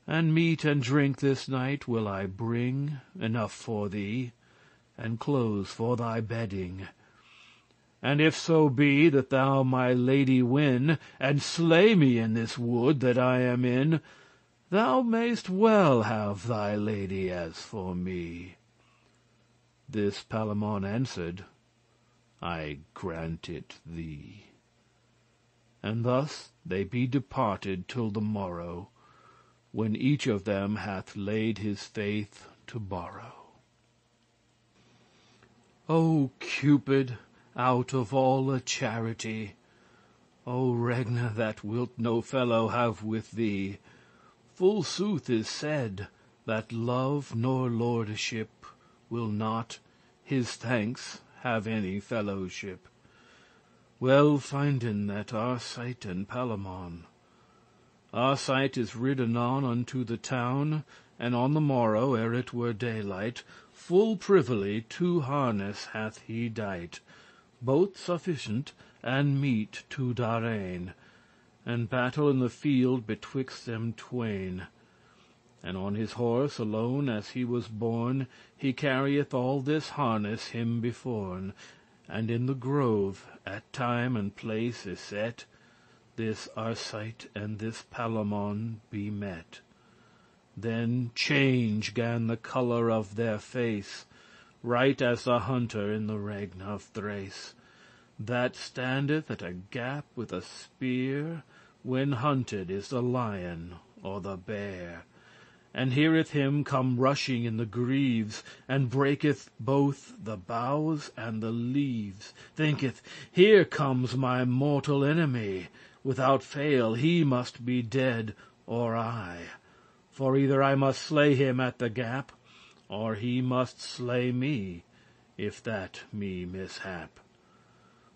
S1: And meat and drink this night will I bring enough for thee, and clothes for thy bedding. And if so be that thou my lady win, and slay me in this wood that I am in, thou mayst well have thy lady as for me." This Palamon answered, "I grant it thee." And thus they be departed till the morrow, when each of them hath laid his faith to borrow. O Cupid, out of all a charity, O Regna, that wilt no fellow have with thee, full sooth is said, that love nor lordship will not his thanks have any fellowship. Well finden that Arcite and Palamon. Arcite is rid anon unto the town, and on the morrow, ere it were daylight, full privily 2 harness hath he dight, both sufficient, and meet to darraign, and battle in the field betwixt them twain. And on his horse alone as he was born, he carrieth all this harness him beforn, and in the grove, at time and place y set, this Arcite and this Palamon be met. Then change gan the colour of their face, right as the hunter in the Regn of Thrace, that standeth at a gap with a spear, when hunted is the lion or the bear, and heareth him come rushing in the greaves, and breaketh both the boughs and the leaves, thinketh, here comes my mortal enemy, without fail he must be dead, or I. For either I must slay him at the gap, or he must slay me, if that me mishap.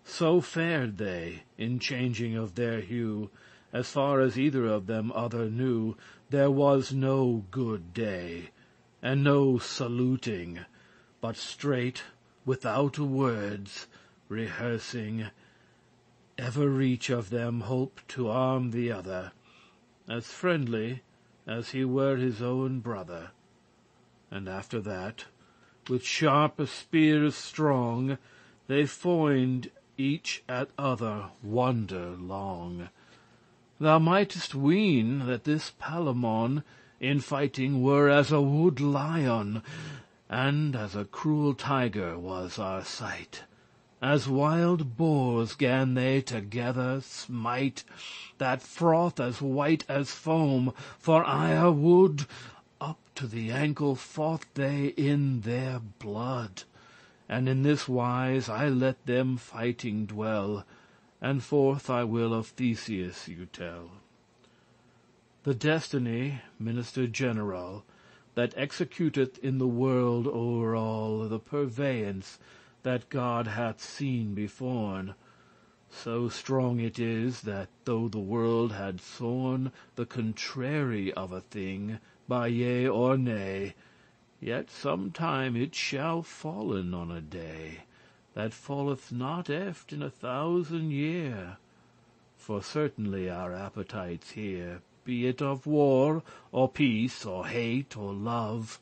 S1: So fared they, in changing of their hue. As far as either of them other knew, there was no good day, and no saluting, but straight, without words, rehearsing, ever each of them hoped to arm the other, as friendly as he were his own brother. And after that, with sharp spears strong, they foined each at other wonder long. Thou mightest ween that this Palamon in fighting were as a wood lion, and as a cruel tiger was Arcite. As wild boars gan they together smite, that froth as white as foam, for ire wood, up to the ankle fought they in their blood. And in this wise I let them fighting dwell, and forth I will of Theseus you tell. The destiny, minister general, that executeth in the world o'er all the purveyance that God hath seen beforn, so strong it is, that though the world had sworn the contrary of a thing, by yea or nay, yet sometime it shall fallen on a day, that falleth not eft in 1,000 year. For certainly our appetites here, be it of war, or peace, or hate, or love,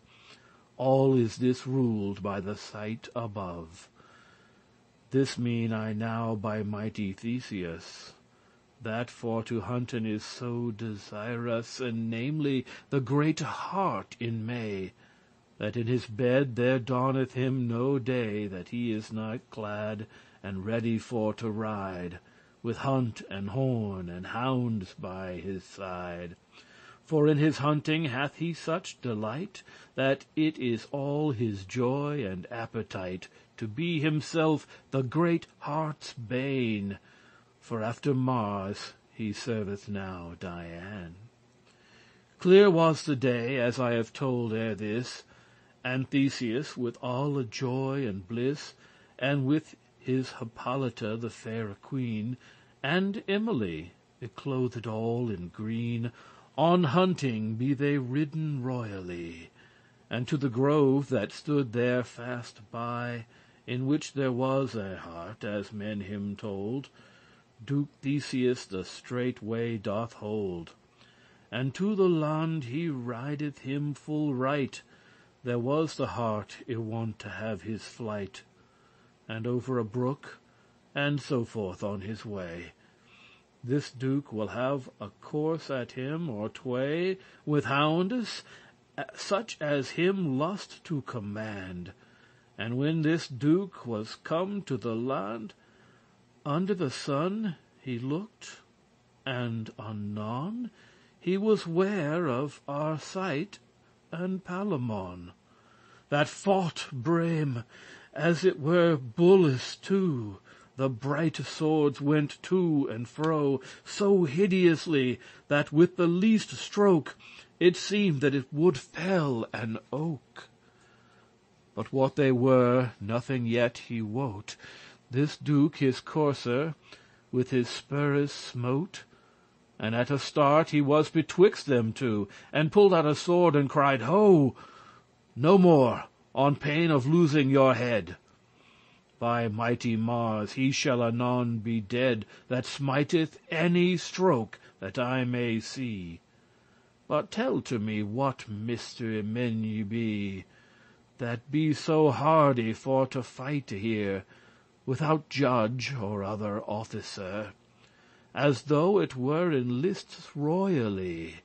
S1: all is this ruled by the sight above. This mean I now by mighty Theseus, that for to hunten is so desirous, and namely the great hart in May, that in his bed there dawneth him no day that he is not clad and ready for to ride, with hunt and horn and hounds by his side. For in his hunting hath he such delight, that it is all his joy and appetite to be himself the great hart's bane. For after Mars he serveth now Diane. Clear was the day, as I have told ere this, and Theseus with all a joy and bliss, and with his Hippolyta the faire queen, and Emily, yclothed all in green, on hunting be they ridden royally, and to the grove that stood there fast by, in which there was a hart, as men him told, Duke Theseus the straight way doth hold, and to the land he rideth him full right. There was the hart y wont to have his flight, and over a brook, and so forth on his way. This Duke will have a course at him or tway, with houndes, such as him lust to command. And when this Duke was come to the land, under the sun he looked, and anon he was ware of Arcite and Palamon, that fought breme, as it were bulles two. The bright swords went to and fro so hideously, that with the least stroke it seemed that it would fell an oak. But what they were, nothing yet he wot. This Duke his courser with his spurres smote, and at a start he was betwixt them two, and pulled out a sword and cried, "Ho! no more, on pain of losing your head. By mighty Mars, he shall anon be dead that smiteth any stroke that I may see. But tell to me what mister men ye be, that be so hardy for to fight here, without judge or other officer, as though it were in lists royally."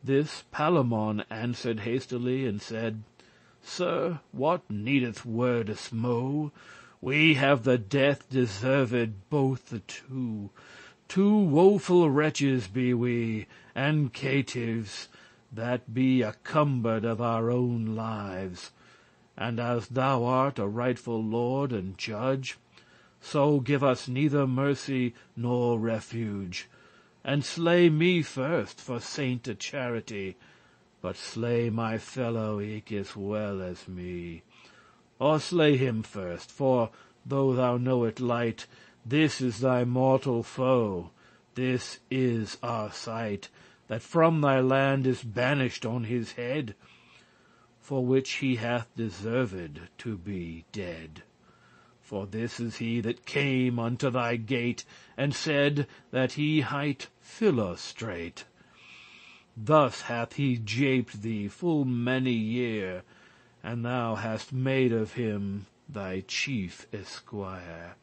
S1: This Palamon answered hastily and said, "Sir, what needeth wordes mo? We have the death deserved both the two. Two woeful wretches be we, and caitives, that be accumbered of our own lives. And as thou art a rightful lord and judge, so give us neither mercy nor refuge, and slay me first for sainte charity, but slay my fellow eke as well as me. Or slay him first, for, though thou know it light, this is thy mortal foe, this is our sight, that from thy land is banished on his head, for which he hath deserved to be dead. For this is he that came unto thy gate, and said that he hight Philostrate. Thus hath he japed thee full many year, and thou hast made of him thy chief esquire.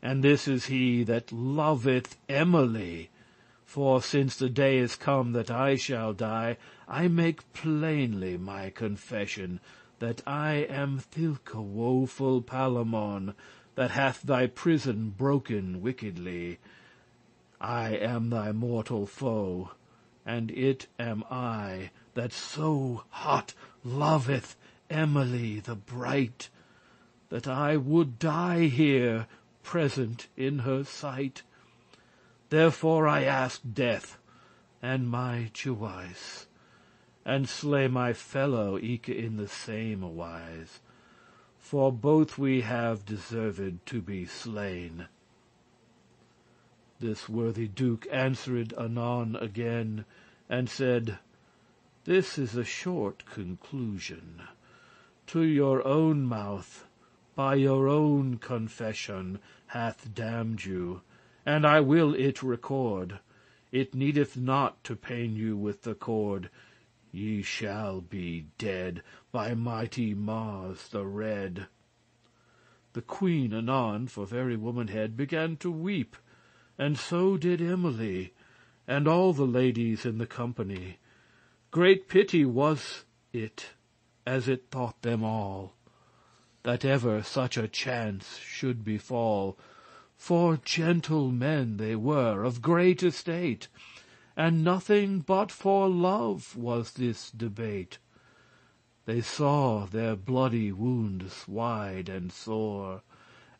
S1: And this is he that loveth Emily. For since the day is come that I shall die, I make plainly my confession, that I am thilke woeful Palamon, that hath thy prison broken wickedly. I am thy mortal foe, and it am I that so hot loveth Emily the bright, that I would die here, present in her sight. Therefore I ask death, and my jewise, and slay my fellow eke in the same wise, for both we have deserved to be slain. This worthy duke answered anon again, and said, This is a short conclusion. To your own mouth, by your own confession, hath damned you, and I will it record. It needeth not to pain you with the cord. Ye shall be dead, by mighty Mars the Red. The queen anon, for very womanhead, began to weep, and so did Emily, and all the ladies in the company. Great pity was it, as it thought them all, that ever such a chance should befall. For gentle men they were, of great estate, and nothing but for love was this debate. They saw their bloody wounds wide and sore,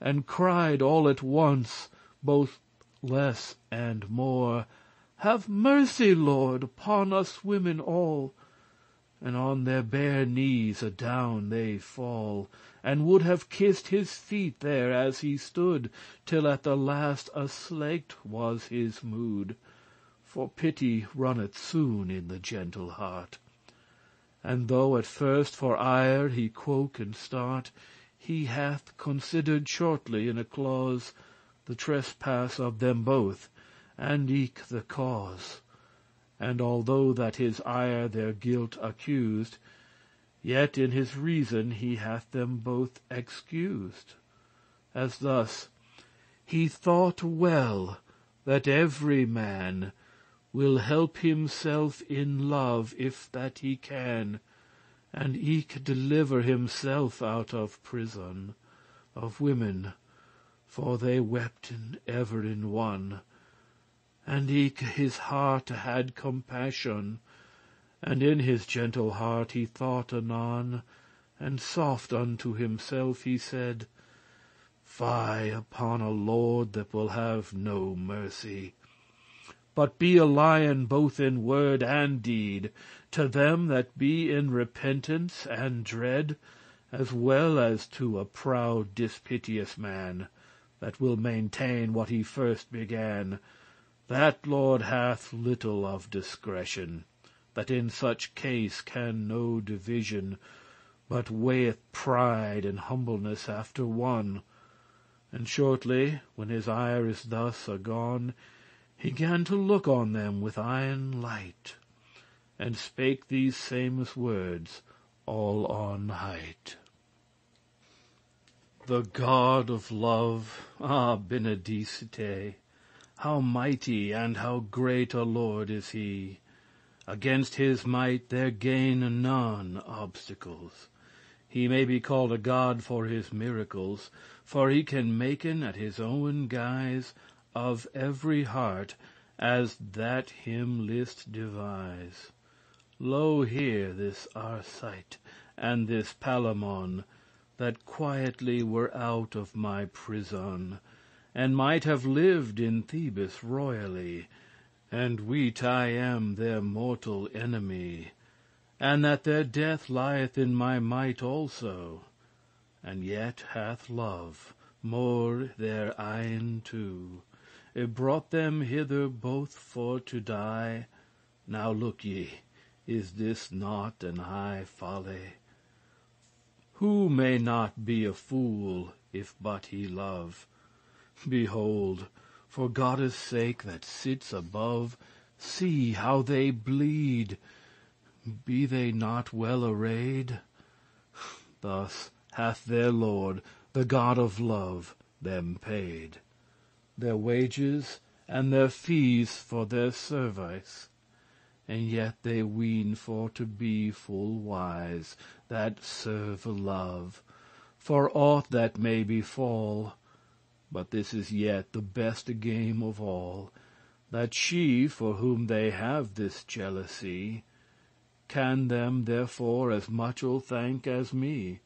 S1: and cried all at once, both less and more, Have mercy, Lord, upon us women all. And on their bare knees adown they fall, and would have kissed his feet there as he stood, till at the last aslaked was his mood. For pity runneth soon in the gentle heart. And though at first for ire he quoke and start, he hath considered shortly in a clause the trespass of them both, and eke the cause. And although that his ire their guilt accused, yet in his reason he hath them both excused. As thus, he thought well that every man will help himself in love if that he can, and eke deliver himself out of prison of women, for they wepten ever in one. And eke his heart had compassion, and in his gentle heart he thought anon, and soft unto himself he said, Fie upon a lord that will have no mercy, but be a lion both in word and deed, to them that be in repentance and dread, as well as to a proud dispiteous man, that will maintain what he first began. That lord hath little of discretion, that in such case can no division, but weigheth pride and humbleness after one. And shortly, when his ire is thus agone, he gan to look on them with eyen light, and spake these sames words all on height. The God of love, ah benedicite, how mighty and how great a Lord is he! Against his might there gain none obstacles. He may be called a God for his miracles, for he can maken at his owen guise of every heart as that him list devise. Lo here this Arcite, and this Palamon, that quietly were out of my prison, and might have lived in Thebes royally, and weet I am their mortal enemy, and that their death lieth in my might also, and yet hath love more their eyen too, brought them hither both for to die. Now look ye, is this not an high folly? Who may not be a fool if but he love? Behold, for Godde's sake that sits above, see how they bleed. Be they not well arrayed? Thus hath their Lord, the God of love, them paid their wages and their fees for their service. And yet they ween for to be full wise that serve love, for aught that may befall. But this is yet the beste game of all, that she for whom they have this jealousy can them therefore as muchel thank as me.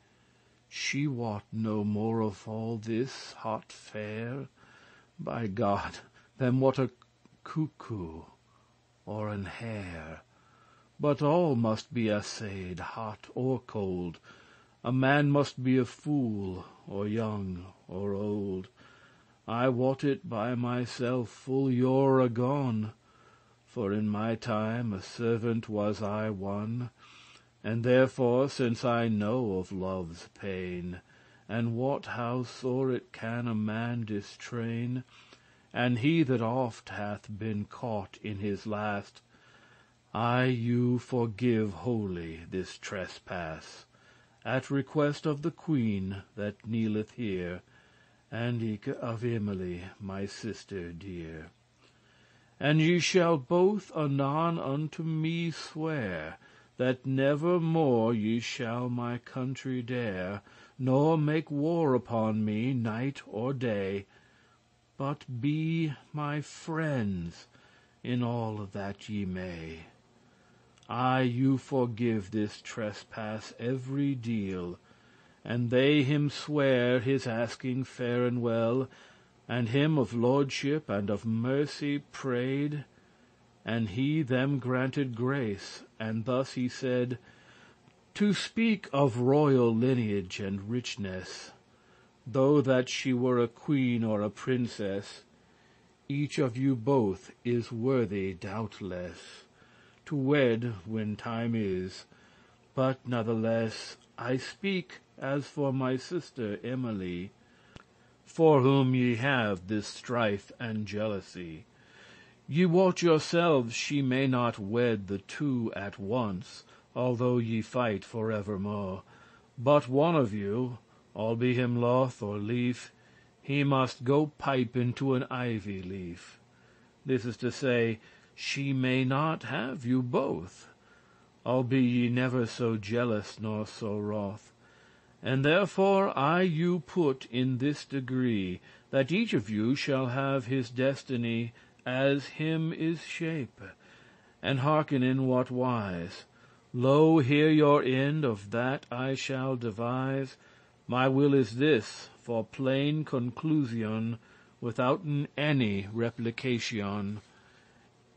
S1: She wot no more of all this hot fare, by God, than what a cuckoo or an hare. But all must be assayed, hot or cold. A man must be a fool, or young, or old. I wot it by myself full yore agone, for in my time a servant was I one, and therefore, since I know of love's pain, and wot how sore it can a man distrain, and he that oft hath been caught in his last, I you forgive wholly this trespass, at request of the queen that kneeleth here, and eke of Emily, my sister dear. And ye shall both anon unto me swear, that never more ye shall my country dare, nor make war upon me night or day, but be my friends in all that ye may. I you forgive this trespass every deal, and they him swear his asking fair and well, and him of lordship and of mercy prayed, and he them granted grace, and thus he said, to speak of royal lineage and richness, though that she were a queen or a princess, each of you both is worthy doubtless to wed when time is. But natheless I speak as for my sister Emily, for whom ye have this strife and jealousy. Ye wot yourselves she may not wed the two at once, although ye fight for evermore. But one of you, all be him loth or lief, he must go pipe into an ivy leaf. This is to say, she may not have you both, albe ye never so jealous nor so wroth. And therefore I you put in this degree, that each of you shall have his destiny as him is shape. And hearken in what wise. Lo, hear your end of that I shall devise. My will is this, for plain conclusion, withouten any replication.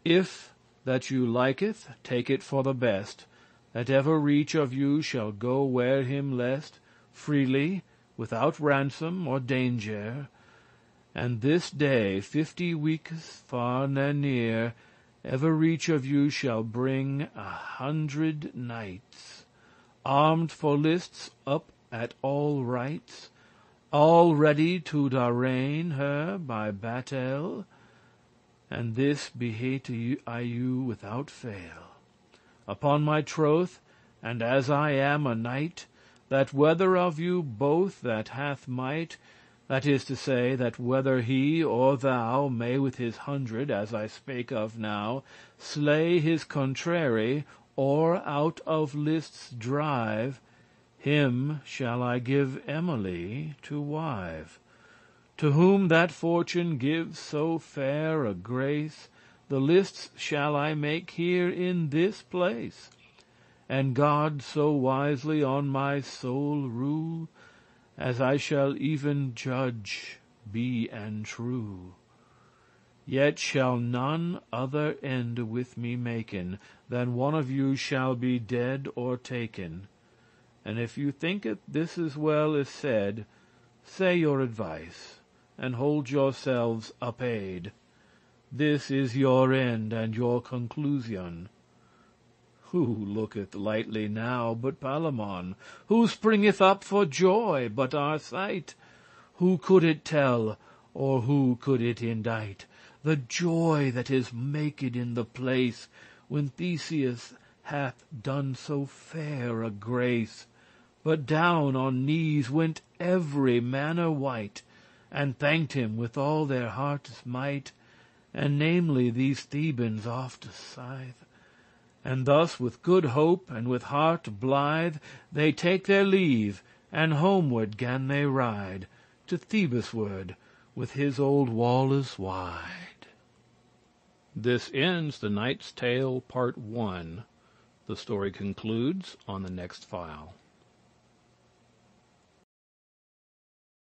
S1: If that you liketh, take it for the best, that ever each of you shall go where him lest, freely, without ransom or danger. And this day 50 weekes far ne near, ever each of you shall bring 100 knights, armed for lists up at all rights, all ready to darraign her by battle. And this behate I you without fail, upon my troth, and as I am a knight, that whether of you both that hath might, that is to say, that whether he or thou may with his 100, as I spake of now, slay his contrary, or out of lists drive, him shall I give Emily to wive. To whom that fortune gives so fair a grace, the lists shall I make here in this place. and God so wisely on my soul rule, as I shall even judge be and true. Yet shall none other end with me maken, than one of you shall be dead or taken. And if you think it this as well as said, say your advice, and hold yourselves apaid. This is your end and your conclusion. Who looketh lightly now but Palamon? Who springeth up for joy but Arcite? Who could it tell, or who could it indite, the joy that is maked in the place, when Theseus hath done so fair a grace? But down on knees went every manner wight, and thanked him with all their heart's might, and namely these Thebans oft aside. And thus with good hope and with heart blithe they take their leave, and homeward gan they ride, to Thebesward with his old walles wide. This ends The Knight's Tale Part 1. The story concludes on the next file.